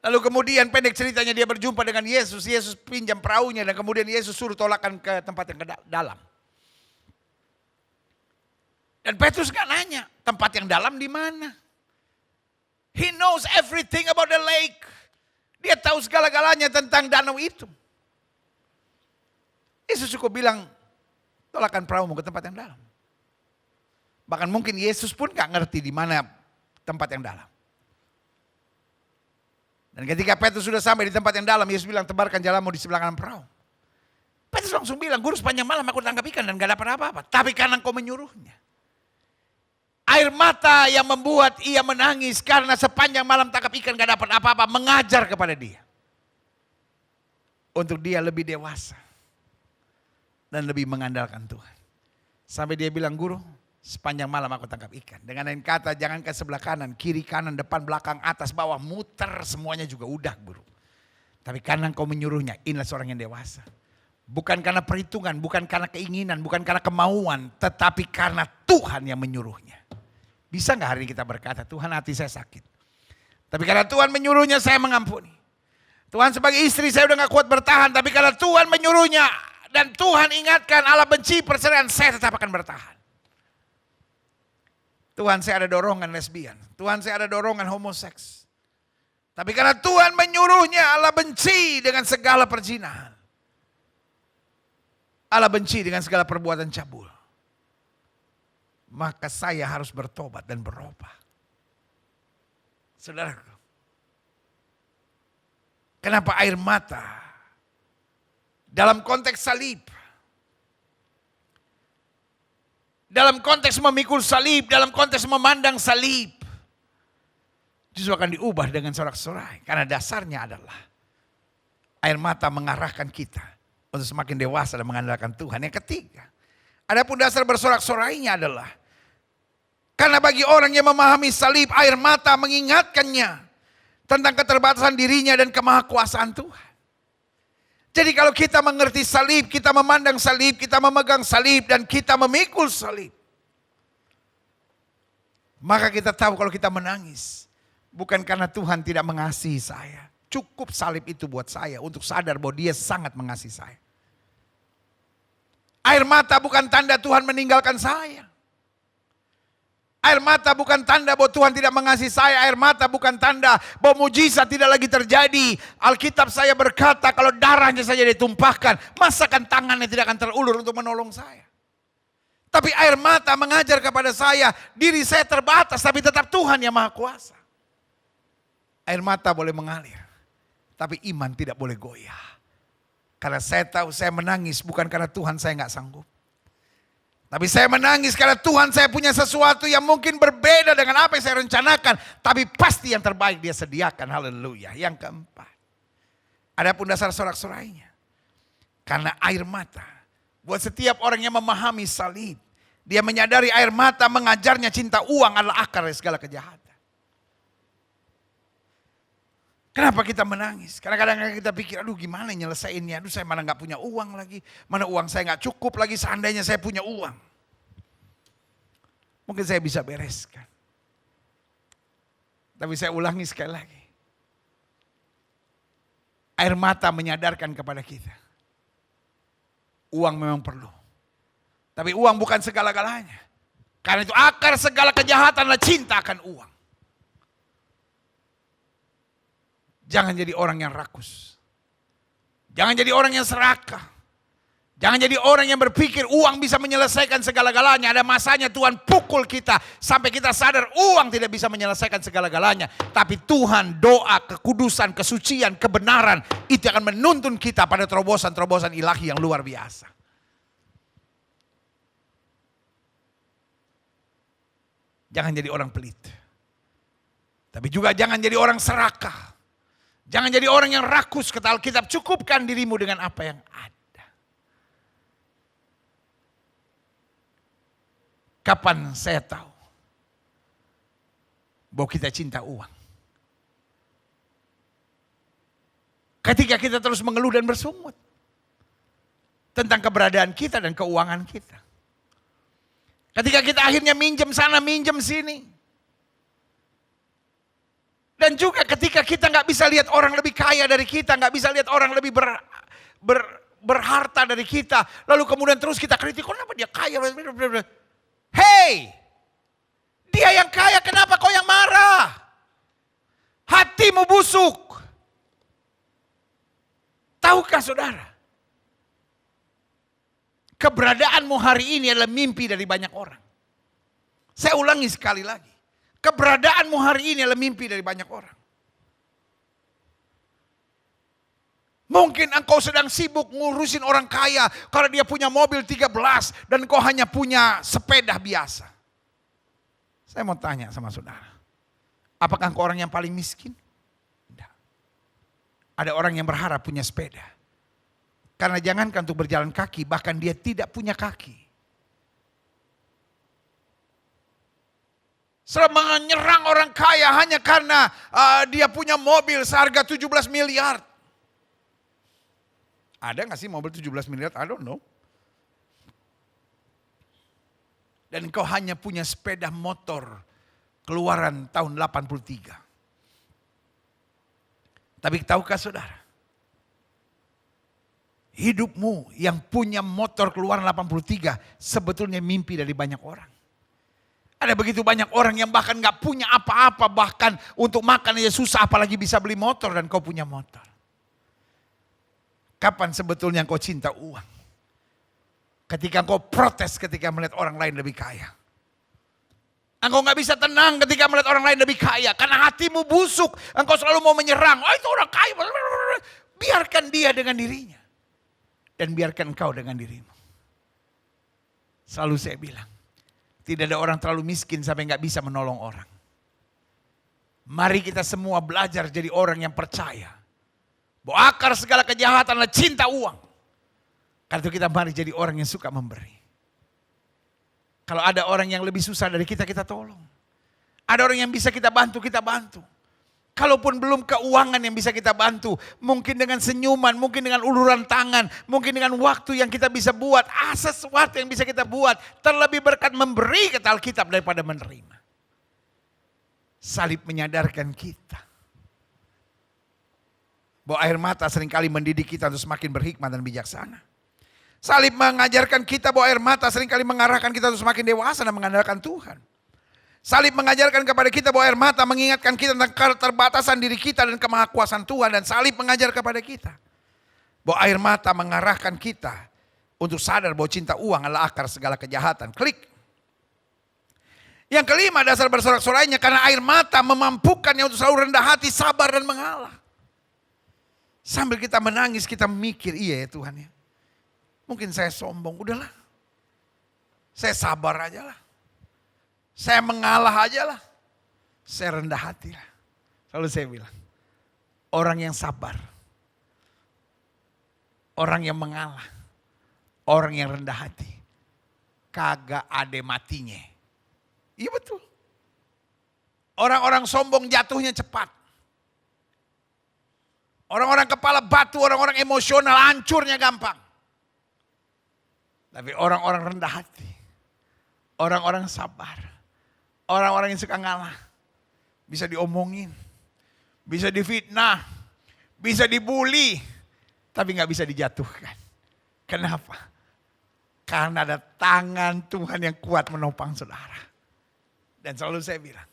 Lalu kemudian pendek ceritanya dia berjumpa dengan Yesus. Yesus pinjam perahunya dan kemudian Yesus suruh tolakkan ke tempat yang dalam. Dan Petrus gak nanya tempat yang dalam di mana. He knows everything about the lake. Dia tahu segala-galanya tentang danau itu. Yesus cukup bilang, tolakkan perahumu ke tempat yang dalam. Bahkan mungkin Yesus pun gak ngerti di mana tempat yang dalam. Dan ketika Petrus sudah sampai di tempat yang dalam, Yesus bilang, tebarkan jalamu di sebelah kanan perahu. Petrus langsung bilang, Guru sepanjang malam aku tangkap ikan dan gak dapat apa-apa. Tapi karena engkau menyuruhnya. Air mata yang membuat ia menangis karena sepanjang malam tangkap ikan gak dapat apa-apa, mengajar kepada dia. Untuk dia lebih dewasa. Dan lebih mengandalkan Tuhan. Sampai dia bilang, Guru, sepanjang malam aku tangkap ikan. Dengan lain kata, jangan ke sebelah kanan, kiri, kanan, depan, belakang, atas, bawah, muter semuanya juga udah, Guru. Tapi karena engkau menyuruhnya, inilah seorang yang dewasa. Bukan karena perhitungan, bukan karena keinginan, bukan karena kemauan, tetapi karena Tuhan yang menyuruhnya. Bisa gak hari ini kita berkata, Tuhan hati saya sakit. Tapi karena Tuhan menyuruhnya saya mengampuni. Tuhan sebagai istri saya udah gak kuat bertahan, tapi karena Tuhan menyuruhnya dan Tuhan ingatkan Allah benci perceraian, saya tetap akan bertahan. Tuhan saya ada dorongan lesbian, Tuhan saya ada dorongan homoseks. Tapi karena Tuhan menyuruhnya, Allah benci dengan segala perzinahan. Allah benci dengan segala perbuatan cabul. Maka saya harus bertobat dan berubah. Saudaraku, kenapa air mata dalam konteks salib, dalam konteks memikul salib, dalam konteks memandang salib, justru akan diubah dengan sorak-sorai. Karena dasarnya adalah Air mata mengarahkan kita untuk semakin dewasa dan mengandalkan Tuhan. Yang ketiga, adapun dasar bersorak-sorainya adalah karena bagi orang yang memahami salib, air mata mengingatkannya tentang keterbatasan dirinya dan kemahakuasaan Tuhan. Jadi kalau kita mengerti salib, kita memandang salib, kita memegang salib, dan kita memikul salib, maka kita tahu kalau kita menangis, bukan karena Tuhan tidak mengasihi saya. Cukup salib itu buat saya untuk sadar bahwa Dia sangat mengasihi saya. Air mata bukan tanda Tuhan meninggalkan saya. Air mata bukan tanda bahwa Tuhan tidak mengasihi saya. Air mata bukan tanda bahwa mujizat tidak lagi terjadi. Alkitab saya berkata kalau darahnya saja ditumpahkan, masakan tangannya tidak akan terulur untuk menolong saya. Tapi air mata mengajar kepada saya, diri saya terbatas tapi tetap Tuhan yang maha kuasa. Air mata boleh mengalir, tapi iman tidak boleh goyah. Karena saya tahu saya menangis bukan karena Tuhan saya nggak sanggup. Tapi saya menangis karena Tuhan saya punya sesuatu yang mungkin berbeda dengan apa yang saya rencanakan. Tapi pasti yang terbaik Dia sediakan. Haleluya. Yang keempat, adapun dasar sorak-sorainya. Karena air mata, buat setiap orang yang memahami salib, dia menyadari air mata mengajarnya cinta uang adalah akar dari segala kejahatan. Kenapa kita menangis? Karena kadang-kadang kita pikir, aduh gimana nyelesainnya? Aduh saya mana gak punya uang lagi. Mana uang saya gak cukup lagi seandainya saya punya uang. Mungkin saya bisa bereskan. Tapi saya ulangi sekali lagi. Air mata menyadarkan kepada kita. Uang memang perlu. Tapi uang bukan segala-galanya. Karena itu akar segala kejahatan adalah cinta akan uang. Jangan jadi orang yang rakus. Jangan jadi orang yang serakah. Jangan jadi orang yang berpikir uang bisa menyelesaikan segala-galanya. Ada masanya Tuhan pukul kita sampai kita sadar uang tidak bisa menyelesaikan segala-galanya. Tapi Tuhan, doa, kekudusan, kesucian, kebenaran itu akan menuntun kita pada terobosan-terobosan ilahi yang luar biasa. Jangan jadi orang pelit. Tapi juga jangan jadi orang serakah. Jangan jadi orang yang rakus, kata Alkitab, cukupkan dirimu dengan apa yang ada. Kapan saya tahu bahwa kita cinta uang? Ketika kita terus mengeluh dan bersungut tentang keberadaan kita dan keuangan kita. Ketika kita akhirnya minjem sana, minjem sini. Dan juga ketika kita nggak bisa lihat orang lebih kaya dari kita, nggak bisa lihat orang lebih berharta dari kita, lalu kemudian terus kita kritik, kenapa dia kaya? Hey, dia yang kaya, kenapa kau yang marah? Hatimu busuk. Tahukah saudara? Keberadaanmu hari ini adalah mimpi dari banyak orang. Saya ulangi sekali lagi. Keberadaanmu hari ini adalah mimpi dari banyak orang. Mungkin engkau sedang sibuk ngurusin orang kaya karena dia punya mobil 13 dan engkau hanya punya sepeda biasa. Saya mau tanya sama saudara. Apakah engkau orang yang paling miskin? Tidak. Ada orang yang berharap punya sepeda. Karena jangankan untuk berjalan kaki, bahkan dia tidak punya kaki. Menyerang orang kaya hanya karena dia punya mobil seharga 17 miliar. Ada gak sih mobil 17 miliar? I don't know. Dan engkau hanya punya sepeda motor keluaran tahun 83. Tapi tahukah saudara? Hidupmu yang punya motor keluaran 83 sebetulnya mimpi dari banyak orang. Ada begitu banyak orang yang bahkan gak punya apa-apa, bahkan untuk makan aja susah, apalagi bisa beli motor dan kau punya motor. Kapan sebetulnya kau cinta uang? Ketika kau protes ketika melihat orang lain lebih kaya. Engkau gak bisa tenang ketika melihat orang lain lebih kaya, karena hatimu busuk, engkau selalu mau menyerang. Oh itu orang kaya, biarkan dia dengan dirinya. Dan biarkan engkau dengan dirimu. Selalu saya bilang, tidak ada orang terlalu miskin sampai gak bisa menolong orang. Mari kita semua belajar jadi orang yang percaya Bahwa akar segala kejahatan adalah cinta uang. Karena itu kita mari jadi orang yang suka memberi. Kalau ada orang yang lebih susah dari kita, kita tolong. Ada orang yang bisa kita bantu, kita bantu. Kalaupun belum keuangan yang bisa kita bantu, mungkin dengan senyuman, mungkin dengan uluran tangan, mungkin dengan waktu yang kita bisa buat, sesuatu yang bisa kita buat, terlebih berkat memberi kata Alkitab daripada menerima. Salib menyadarkan kita bahwa air mata seringkali mendidik kita untuk semakin berhikmat dan bijaksana. Salib mengajarkan kita bahwa air mata seringkali mengarahkan kita untuk semakin dewasa dan mengandalkan Tuhan. Salib mengajarkan kepada kita bahwa air mata mengingatkan kita tentang keterbatasan diri kita dan kemahakuasaan Tuhan. Dan salib mengajar kepada kita bahwa air mata mengarahkan kita untuk sadar bahwa cinta uang adalah akar segala kejahatan. Klik. Yang kelima, dasar bersorak-sorainya karena air mata memampukannya untuk selalu rendah hati, sabar dan mengalah. Sambil kita menangis, kita mikir, iya ya Tuhan ya. Mungkin saya sombong, udahlah. Saya sabar aja lah. Saya mengalah aja lah. Saya rendah hati lah. Lalu saya bilang, orang yang sabar, orang yang mengalah, orang yang rendah hati, kagak ada matinya. Iya betul. Orang-orang sombong jatuhnya cepat. Orang-orang kepala batu, orang-orang emosional hancurnya gampang. Tapi orang-orang rendah hati, orang-orang sabar, orang-orang yang suka ngalah, bisa diomongin, bisa difitnah, bisa dibully, tapi gak bisa dijatuhkan. Kenapa? Karena ada tangan Tuhan yang kuat menopang saudara. Dan selalu saya bilang,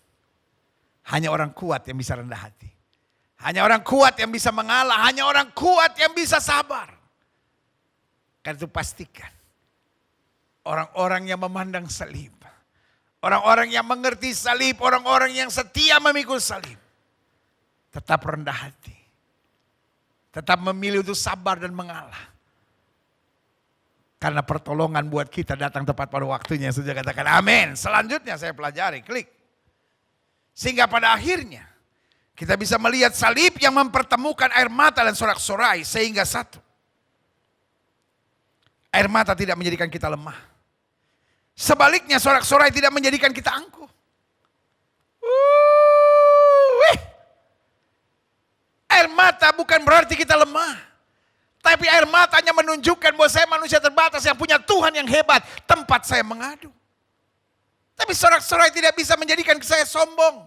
hanya orang kuat yang bisa rendah hati. Hanya orang kuat yang bisa mengalah, hanya orang kuat yang bisa sabar. Karena itu pastikan, orang-orang yang memandang salib, orang-orang yang mengerti salib, orang-orang yang setia memikul salib, tetap rendah hati. Tetap memilih untuk sabar dan mengalah. Karena pertolongan buat kita datang tepat pada waktunya. Sudah katakan amin. Selanjutnya saya pelajari, klik. Sehingga pada akhirnya kita bisa melihat salib yang mempertemukan air mata dan sorak-sorai. Sehingga satu, air mata tidak menjadikan kita lemah. Sebaliknya sorak-sorai tidak menjadikan kita angkuh. Air mata bukan berarti kita lemah. Tapi air matanya menunjukkan bahwa saya manusia terbatas yang punya Tuhan yang hebat. Tempat saya mengadu. Tapi sorak-sorai tidak bisa menjadikan saya sombong.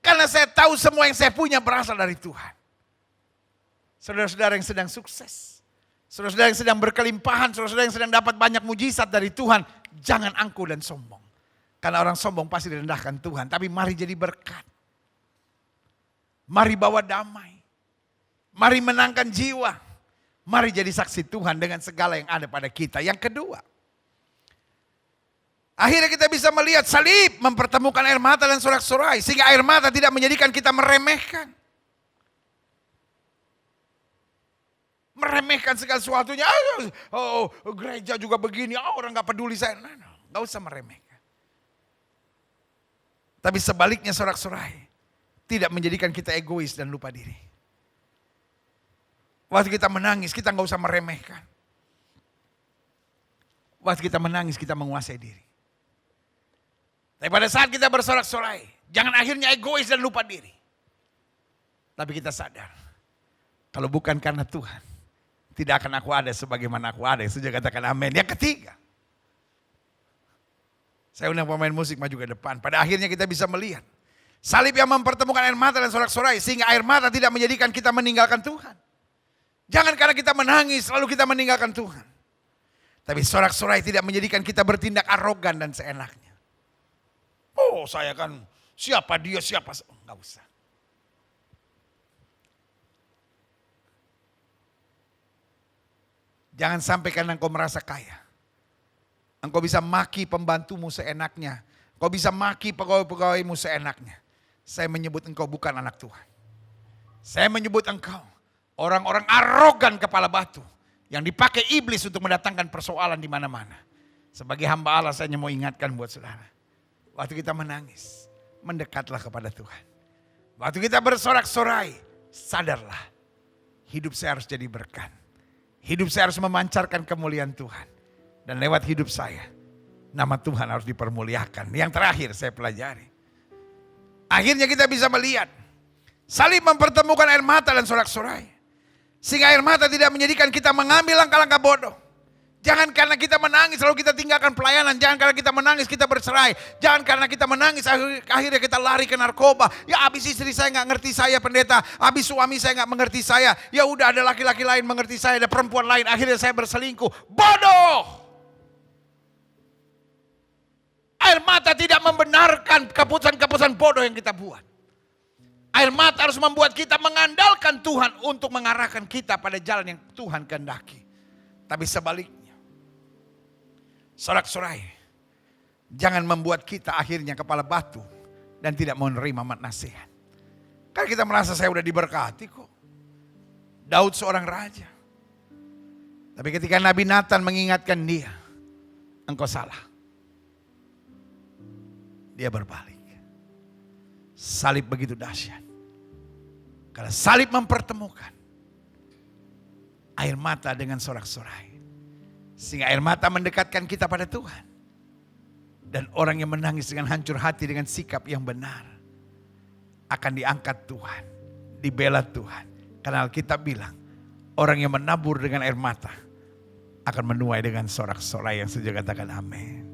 Karena saya tahu semua yang saya punya berasal dari Tuhan. Saudara-saudara yang sedang sukses. Saudara-saudara yang sedang berkelimpahan. Saudara-saudara yang sedang dapat banyak mujizat dari Tuhan. Jangan angkuh dan sombong. Karena orang sombong pasti direndahkan Tuhan. Tapi mari jadi berkat. Mari bawa damai. Mari menangkan jiwa. Mari jadi saksi Tuhan dengan segala yang ada pada kita. Yang kedua, akhirnya kita bisa melihat salib mempertemukan air mata dan sorak-sorai. Sehingga air mata tidak menjadikan kita meremehkan. Meremehkan segala sesuatunya. Oh, gereja juga begini, orang gak peduli saya. Gak usah meremehkan. Tapi sebaliknya sorak-sorai tidak menjadikan kita egois dan lupa diri. Waktu kita menangis, kita gak usah meremehkan. Waktu kita menangis, kita menguasai diri. Tapi pada saat kita bersorak-sorai, jangan akhirnya egois dan lupa diri. Tapi kita sadar, kalau bukan karena Tuhan, tidak akan aku ada sebagaimana aku ada. Sudah katakan amin. Yang ketiga, saya undang pemain musik maju ke depan. Pada akhirnya kita bisa melihat salib yang mempertemukan air mata dan sorak-sorai. Sehingga air mata tidak menjadikan kita meninggalkan Tuhan. Jangan karena kita menangis lalu kita meninggalkan Tuhan. Tapi sorak-sorai tidak menjadikan kita bertindak arogan dan seenaknya. Oh saya kan siapa dia siapa. Enggak usah. Jangan sampai karena engkau merasa kaya. Engkau bisa maki pembantumu seenaknya. Engkau bisa maki pegawai-pegawaimu seenaknya. Saya menyebut engkau bukan anak Tuhan. Saya menyebut engkau orang-orang arogan kepala batu yang dipakai iblis untuk mendatangkan persoalan di mana-mana. Sebagai hamba Allah saya hanya mau ingatkan buat saudara. Waktu kita menangis, mendekatlah kepada Tuhan. Waktu kita bersorak-sorai, sadarlah. hidup saya harus jadi berkat. Hidup saya harus memancarkan kemuliaan Tuhan. Dan lewat hidup saya, nama Tuhan harus dipermuliakan. Yang terakhir saya pelajari. Akhirnya kita bisa melihat, salib mempertemukan air mata dan sorak-sorai. Sehingga air mata tidak menjadikan kita mengambil langkah-langkah bodoh. Jangan karena kita menangis lalu kita tinggalkan pelayanan. Jangan karena kita menangis kita bercerai. Jangan karena kita menangis akhirnya kita lari ke narkoba. Ya habis istri saya gak ngerti saya pendeta. Habis suami saya gak mengerti saya. Ya udah ada laki-laki lain mengerti saya. Ada perempuan lain. Akhirnya saya berselingkuh. Bodoh. Air mata tidak membenarkan keputusan-keputusan bodoh yang kita buat. Air mata harus membuat kita mengandalkan Tuhan untuk mengarahkan kita pada jalan yang Tuhan kehendaki. Tapi sebaliknya, sorak-sorai jangan membuat kita akhirnya kepala batu dan tidak mau menerima nasihat. Karena kita merasa saya udah diberkati kok. Daud seorang raja. Tapi ketika Nabi Nathan mengingatkan dia, engkau salah. Dia berbalik. Salib begitu dahsyat. Karena salib mempertemukan air mata dengan sorak-sorai. Sehingga air mata mendekatkan kita pada Tuhan. Dan orang yang menangis dengan hancur hati dengan sikap yang benar akan diangkat Tuhan, dibela Tuhan. Karena Alkitab bilang, orang yang menabur dengan air mata akan menuai dengan sorak-sorai. Yang setuju katakan amin.